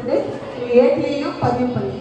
கொடுத்துட்டு ஏடியையும் பதிவு பண்ணி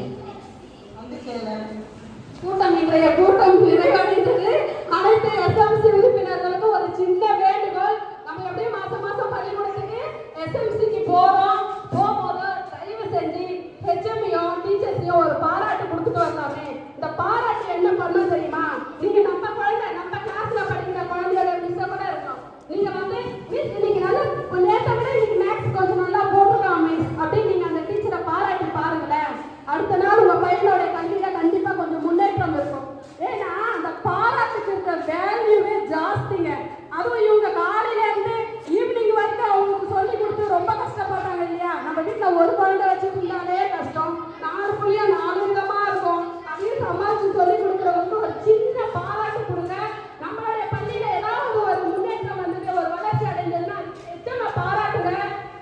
கூட்டம் இன்றைய கூட்டம் நிறைவடைந்தது. அனைத்து எஸ்எம்சி உறுப்பினர்களுக்கு ஒரு சின்ன வேண்டுகோள். நம்ம எப்படியே மாசம் பள்ளிக்கூடத்துக்கு எஸ்எம்சிக்கு போகும்போது தயவு செஞ்சு ஹெச்எம்ஐயும் டீச்சர்ஸையும் ஒரு பாராட்டு கொடுத்துட்டு வரலாமே. இந்த பாராட்டு என்ன பண்ணும் தெரியுமா? நீங்க நம்ம குழந்தை, நம்ம கிளாஸ்ல படிக்கிற குழந்தையோட மிஸ்ஸ கூட இருக்கும். நீங்க வந்து மிஸ் இன்னைக்கு நல்லா நேற்றை விட இன்னைக்கு மேக்ஸ் கொஞ்சம் நல்லா போட்டுருக்கான் மிஸ் அப்படின்னு நீங்க அந்த டீச்சரை பாராட்டி பாருங்களேன். அடுத்த நாள் உங்க பையனோட கல்வியில கண்டிப்பா கொஞ்சம் முன்னேற்றம் இருக்கும். ஏன்னா அந்த பாராட்டுக்கு இருக்கிற வேல்யூவே ஜாஸ்திங்க. அதுவும் இவங்க காலையில இருந்து ஈவினிங் வரைக்கும் அவங்களுக்கு சொல்லி கொடுத்து ரொம்ப கஷ்டப்பட்டாங்க இல்லையா? நம்ம வீட்டுல ஒரு குழந்தை வச்சுருந்தாலே கஷ்டம், 4 புள்ளியும் 4 விதமா இருக்கும். அதையும் சமாளிச்சு சொல்லி கொடுக்குறவங்களுக்கு ஒரு சின்ன பாராட்டு கொடுங்க. நம்மளுடைய பள்ளியில ஏதாவது ஒரு முன்னேற்றம் வந்தது, ஒரு வளர்ச்சி அடைந்ததுன்னா எத்தனை பாராட்டுங்க.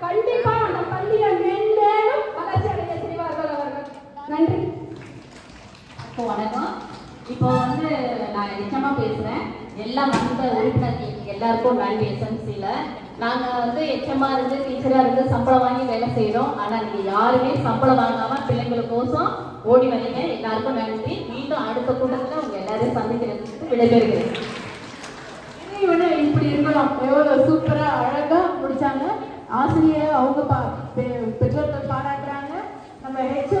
கண்டிப்பா அந்த பள்ளியை மென்மேலும் வளர்ச்சி அடைய செய்வார்கள் அவர்கள். நன்றி. வணக்கம். இப்போ வந்து நான் நிச்சயமா பேசுறேன். எல்லா வந்த உறுப்பினர்கள் எல்லாருக்கும் நன்றி. எஸ்எம்சியில நாங்க வந்து எச்சமா இருந்து டீச்சரா இருந்து சம்பளம் வாங்கி வேலை செய்யறோம். ஆனா நீங்க யாருமே சம்பளம் வாங்காம பிள்ளைங்களுக்கோசம் ஓடி வரீங்க. எல்லாருக்கும் நன்றி. மீண்டும் அடுத்த கூட்டத்துல உங்க எல்லாரையும் சந்திக்கிறதுக்கு விடைபெறுகிறேன். இப்படி இருக்கலாம். எவ்வளவு சூப்பரா அழகா முடிச்சாங்க. ஆசிரியர் அவங்க பெற்றோர்கள் பாராட்டுறாங்க. நம்ம ஹெச்எம்